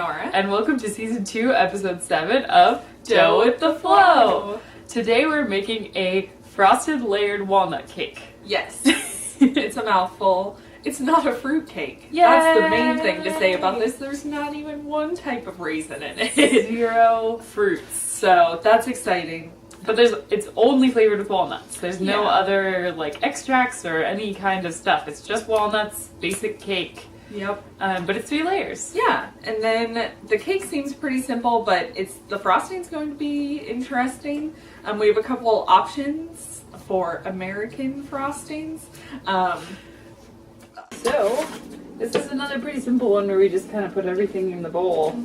Nora. And welcome to season 2, episode 7 of Dough with the Flow. Today we're making a frosted layered walnut cake. Yes. It's a mouthful. It's not a fruit cake. Yay! That's the main thing to say about this. There's not even one type of raisin in it. 0 fruits. So that's exciting. But it's only flavored with walnuts. There's no other like extracts or any kind of stuff. It's just walnuts, basic cake. Yep. But it's 3 layers. Yeah, and then the cake seems pretty simple, but the frosting's going to be interesting. We have a couple options for American frostings. So this is another pretty simple one where we just kind of put everything in the bowl.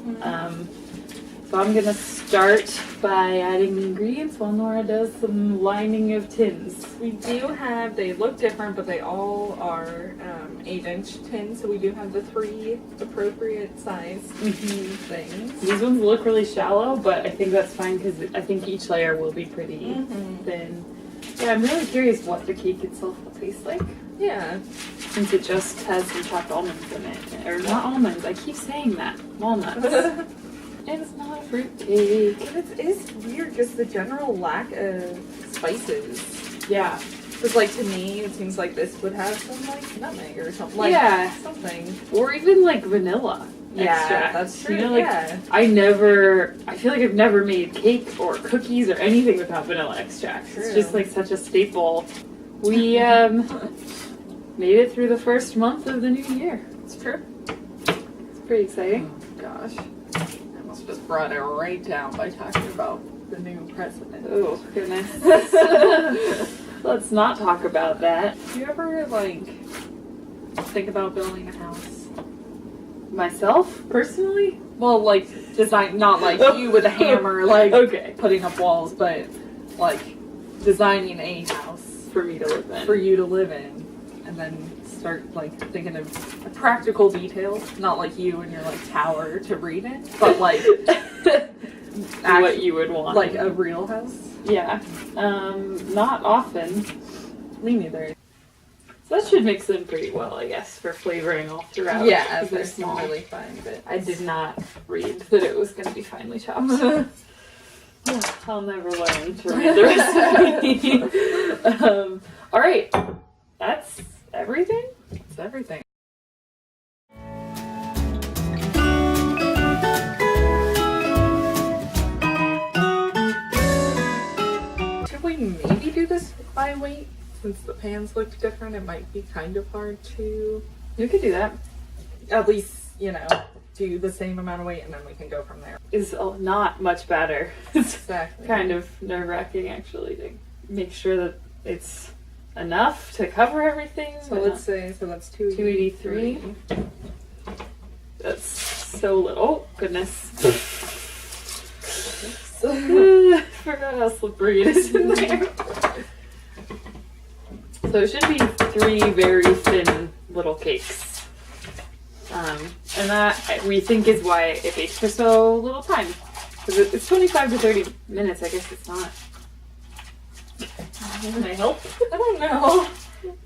So I'm gonna start by adding the ingredients while Nora does some lining of tins. We do have, they look different, but they all are 8-inch tins, so we do have the 3 appropriate size things. These ones look really shallow, but I think that's fine because I think each layer will be pretty thin. Yeah, I'm really curious what the cake itself will taste like. Yeah. Since it just has some chopped almonds in it. Or not almonds, I keep saying that. Walnuts. It's not a fruit cake. It is weird, just the general lack of spices. Yeah. Because, like, to me, it seems like this would have some, like, nutmeg or something. Like, something. Or even, like, vanilla. Yeah, extract. that's true. You know, like, I feel like I've never made cake or cookies or anything without vanilla extract. True. It's just, like, such a staple. We, made it through the first month of the new year. It's true. It's pretty exciting. Oh, gosh. Just brought it right down by talking about the new president. Oh, goodness. Let's not talk about that. Do you ever, like, think about building a house? Myself, personally? Well, like, design, not like you with a hammer, like, putting up walls, but, like, designing a house. For me to live in. For you to live in. And then start, like, thinking of practical details. Not like you and your, like, tower to read in, but, like, what you would want. Like a real house? Yeah. Not often. Me neither. So that should mix in pretty well, I guess, for flavoring all throughout. Yeah, they're small. Really fine bits. I did not read that it was going to be finely chopped. I'll never learn to read the recipe. All right. That's everything? That's everything. Should we maybe do this by weight? Since the pans look different, it might be kind of hard to... You could do that. At least, you know, do the same amount of weight and then we can go from there. It's not much better. It's exactly. Kind of nerve-wracking, actually, to make sure that it's enough to cover everything. So let's say, so that's 283. That's so little. Goodness. I forgot how slippery it is in there. So it should be 3 very thin little cakes. And that we think is why it bakes for so little time. Because it's 25 to 30 minutes, I guess it's not. Can I help? I don't know.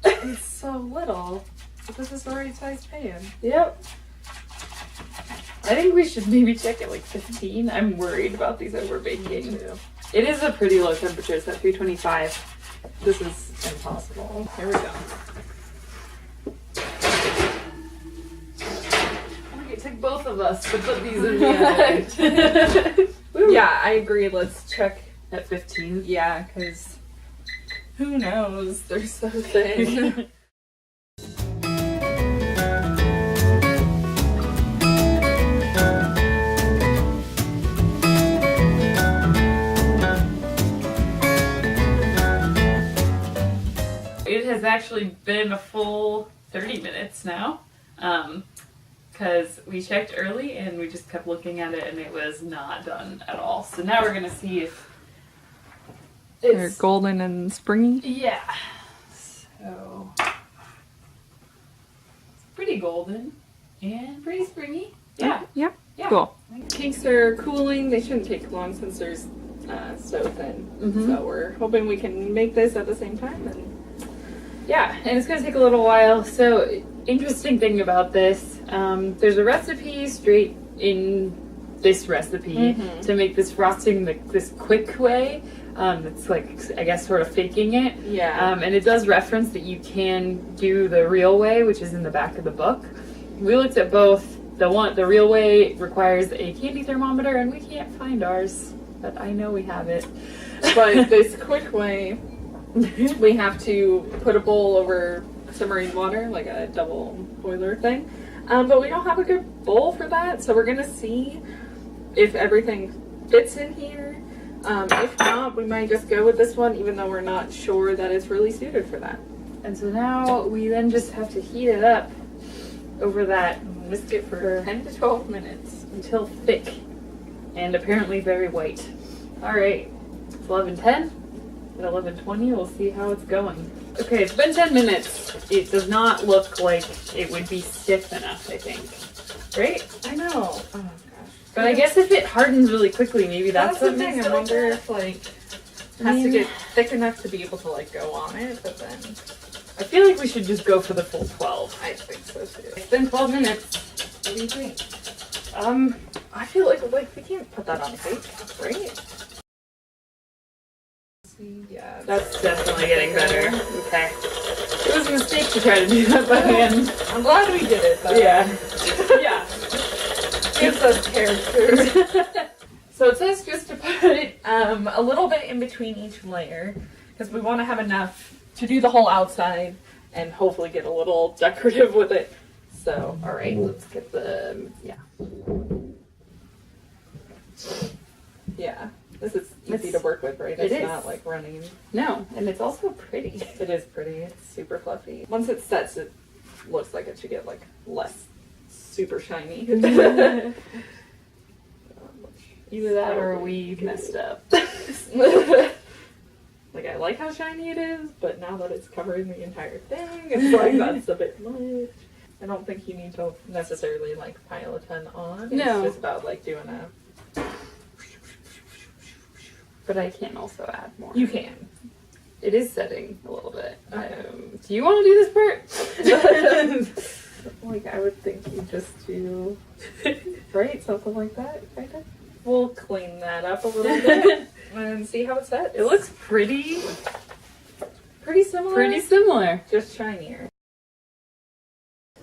It's so little. But this is the right size pan. Yep. I think we should maybe check at like 15. I'm worried about these over baking. It is a pretty low temperature. It's at 325. This is impossible. Here we go. It took both of us to put these in the oven. Yeah, I agree. Let's check at 15. Yeah, because who knows? They're so thin. It has actually been a full 30 minutes now. Because we checked early and we just kept looking at it and it was not done at all. So now we're gonna see if they're golden and springy. Yeah. So it's pretty golden and pretty springy. Yeah. Yeah. Cool. Cakes are cooling. They shouldn't take long since they're so thin. So we're hoping we can make this at the same time. And yeah, and it's gonna take a little while. So interesting thing about this, there's a recipe straight in this recipe to make this frosting this quick way. It's like, I guess, sort of faking it. Yeah. And it does reference that you can do the real way, which is in the back of the book. We looked at both. The real way requires a candy thermometer, and we can't find ours, but I know we have it. But this quick way, we have to put a bowl over simmering water, like a double boiler thing. But we don't have a good bowl for that, so we're gonna see if everything fits in here. If not, we might just go with this one, even though we're not sure that it's really suited for that. And so now we then just have to heat it up over that Whisk it for 10 to 12 minutes. until thick and apparently very white. All right, it's 11:10. At 11:20, we'll see how it's going. Okay, it's been 10 minutes. It does not look like it would be stiff enough, I think. Right? I know. Oh gosh. But I guess if it hardens really quickly, maybe that's the what thing. makes I it wonder like if like it has to get thick enough to be able to like go on it, but then I feel like we should just go for the full 12. I think so too. It's been 12 minutes. What do you think? I feel like we can't put that on tape, right? See, yeah, That's definitely getting better. Okay. It was a mistake to try to do that by hand. I'm glad we did it though. Yeah. Yeah. Gives us character. So it says just to put it A little bit in between each layer because we want to have enough to do the whole outside and hopefully get a little decorative with it. So, all right, let's get the yeah, this is easy It's- to work with, right? it It's is. not like running. No, and it's also pretty. It is pretty. It's super fluffy. Once it sets, it looks like it should get like less super shiny. Either that or we messed up. Like I like how shiny it is, but now that it's covering the entire thing, it's like that's a bit much. I don't think you need to necessarily like pile a ton on. No. It's just about like doing a. But I can also add more. You can. It is setting a little bit. Okay. Do you want to do this part? Like I would think you just do Right? Something like that, kind of. We'll clean that up a little bit and see how it sets. It looks pretty similar. pretty similar. Just shinier.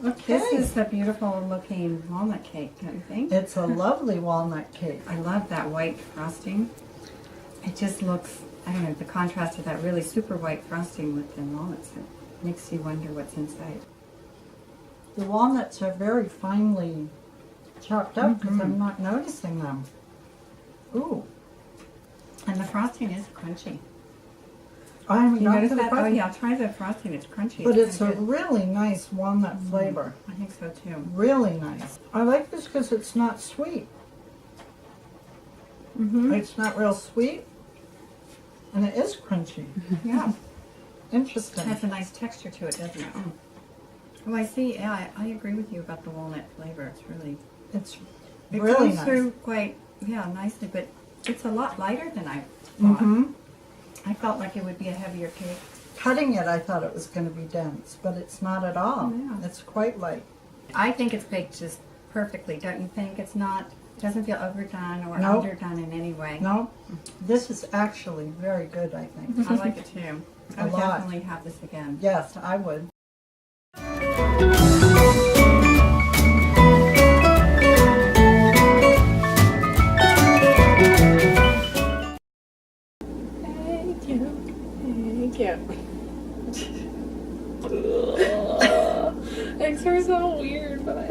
Okay. This is a beautiful looking walnut cake, don't you think? It's a lovely walnut cake. I love that white frosting. It just looks, I don't know, the contrast of that really super white frosting with the walnuts. It makes you wonder what's inside. The walnuts are very finely chopped up because I'm not noticing them. Ooh, And the frosting is crunchy. I haven't You got notice to the that? Oh button. yeah, try the frosting. It's crunchy. But it's a kinda good. really nice walnut flavor. I think so too. Really nice. I like this because it's not sweet. It's not real sweet. And it is crunchy. Yeah. It Interesting. has a nice texture to it, doesn't it? Oh, I see. Yeah, I agree with you about the walnut flavor. It's really, It's it really goes nice. through quite, nicely, but it's a lot lighter than I thought. Mhm. I felt like it would be a heavier cake. Cutting it, I thought it was going to be dense, but it's not at all. Yeah. It's quite light. I think it's baked just perfectly, don't you think? It's not, doesn't feel overdone or Nope. underdone in any way. No, this is actually very good, I think. I like it too. I A would lot. definitely have this again. Yes, I would. Thank you. Thank you. Eggs are so weird, but I